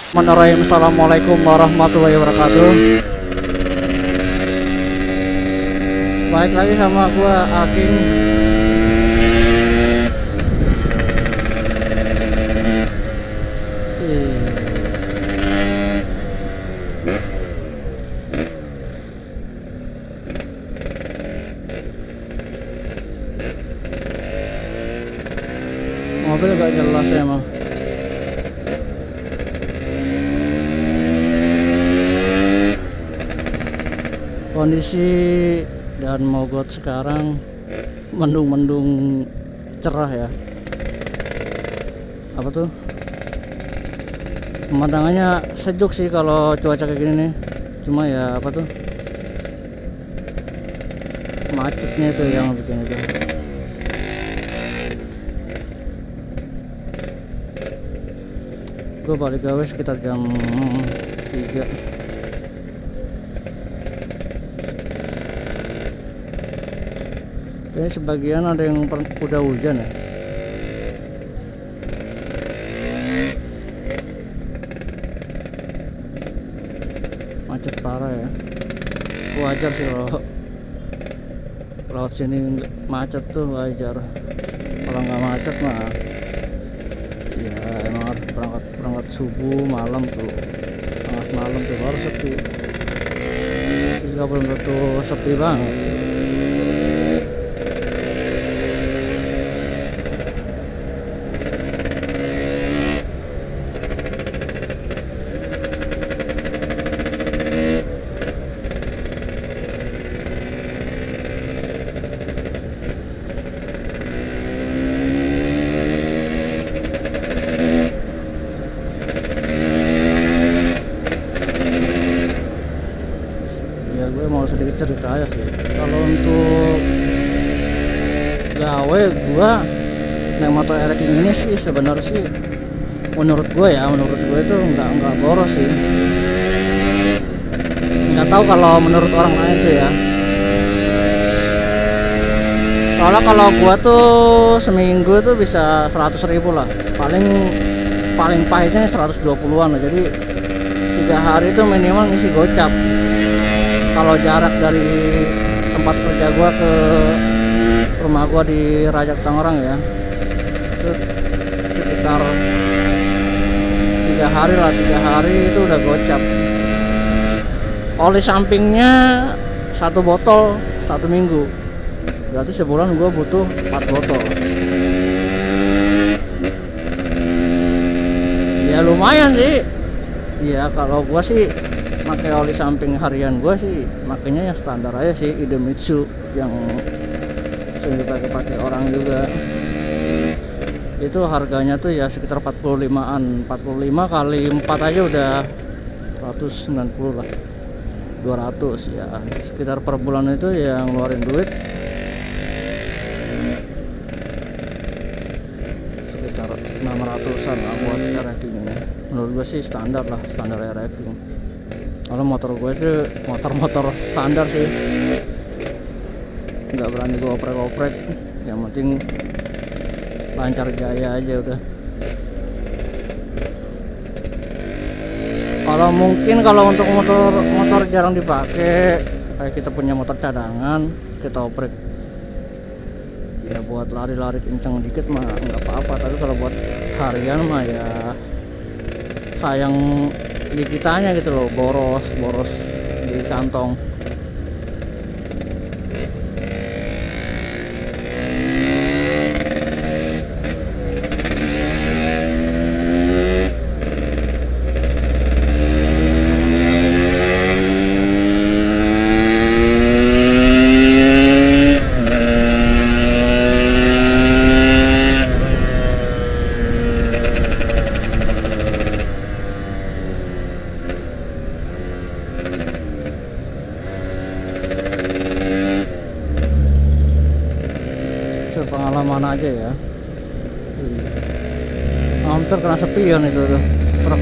Assalamualaikum warahmatullahi wabarakatuh. Baik lagi sama gua Aking. Mobil gak jelas emang. Kondisi dan Mogot sekarang mendung-mendung cerah ya. Apa tuh? Pemandangannya sejuk sih kalau cuaca kayak gini nih. Cuma ya apa tuh? Macetnya itu yang bikin itu. Gue balik gawe sekitar jam 3. Ini sebagian ada yang udah hujan ya. Macet parah ya. Wajar sih kalau lewat sini macet tuh, wajar. Kalau nggak macet mah ya emang harus berangkat subuh malam tuh, tengah malam tuh baru sepi. Juga belum tentu sepi banget. Gue mau sedikit cerita aja sih. Kalau untuk gawe gua naik motor ereking ini sih sebenarnya sih menurut gue itu nggak boros sih. Nggak tahu kalau menurut orang lain tuh ya. Soalnya kalau gua tuh seminggu tuh bisa 100.000 lah. Paling pahitnya 120-an lah. Jadi 3 hari itu minimal ngisi gocap. Kalau jarak dari tempat kerja gua ke rumah gua di Rajak Tangerang ya, itu sekitar 3 hari lah. 3 hari itu udah gocap. Oli sampingnya 1 botol 1 minggu, berarti sebulan gua butuh 4 botol. Ya lumayan sih. Iya, kalau gua sih pakai oli samping harian gue sih makanya yang standar aja sih, Idemitsu yang sering dipakai orang juga. Itu harganya tuh ya sekitar 45-an. 45 kali 4 aja udah 190 lah, 200 ya. Sekitar per bulan itu yang ngeluarin duit sekitar 600-an lah buat ereking ini. Menurut gue sih standar lah, standar ereking. Kalau motor gue sih motor standar sih, nggak berani gue oprek-oprek. Yang penting lancar jaya aja udah. Kalau mungkin kalau untuk motor jarang dipakai, kayak kita punya motor cadangan, kita oprek ya buat lari-lari kenceng dikit mah nggak apa-apa. Tapi kalau buat harian mah ya sayang di kitanya gitu loh, boros di kantong. Pengalaman aja ya. Hampir kena sepion itu tuh truk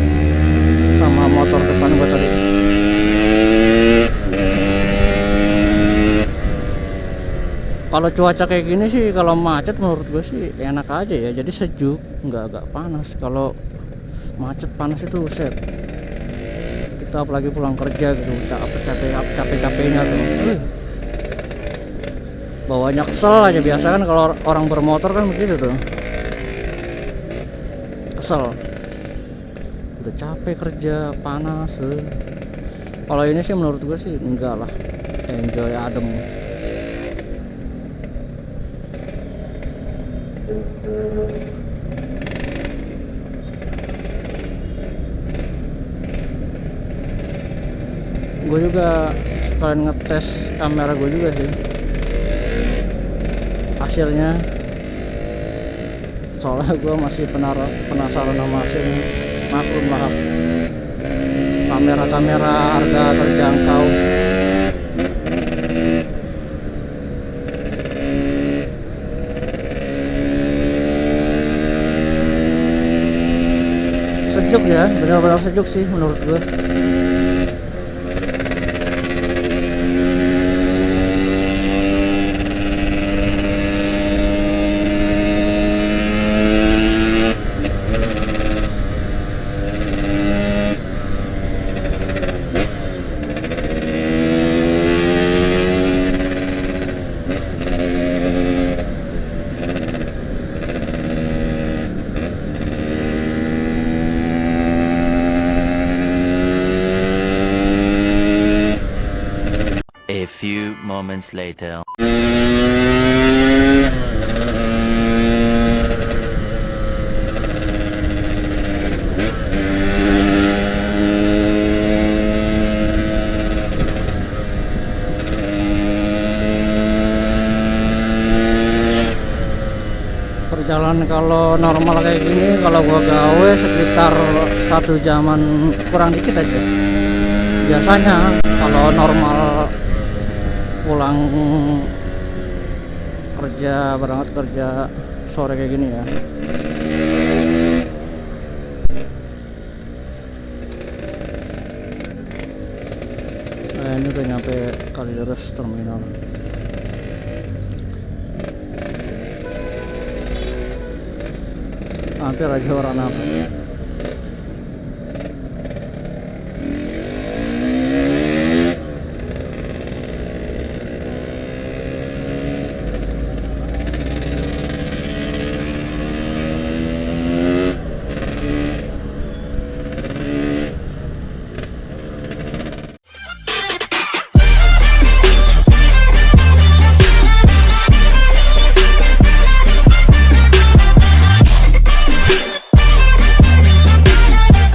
sama motor depan gua tadi. Kalau cuaca kayak gini sih, kalau macet menurut gue sih enak aja ya, jadi sejuk, nggak agak panas. Kalau macet panas itu set. Kita apalagi pulang kerja gitu, capek-capeknya tuh. Bawanya kesel aja, biasa kan kalau orang bermotor kan begitu tuh, kesel, udah capek kerja panas. Kalau ini sih menurut gue sih enggak lah, enjoy adem. Gue juga sekalian ngetes kamera gue juga sih hasilnya, soalnya gue masih penasaran sama hasilnya. Maklum lah, kamera harga terjangkau. Sejuk ya, benar-benar sejuk sih menurut gue. A few moments later. Perjalanan kalau normal kayak gini, kalau gua gawe sekitar 1 jaman kurang dikit aja. Biasanya kalau normal pulang kerja, berangkat kerja sore kayak gini ya. Nah, ini udah nyampe Kalideres terminal. Hampir aja orang apa.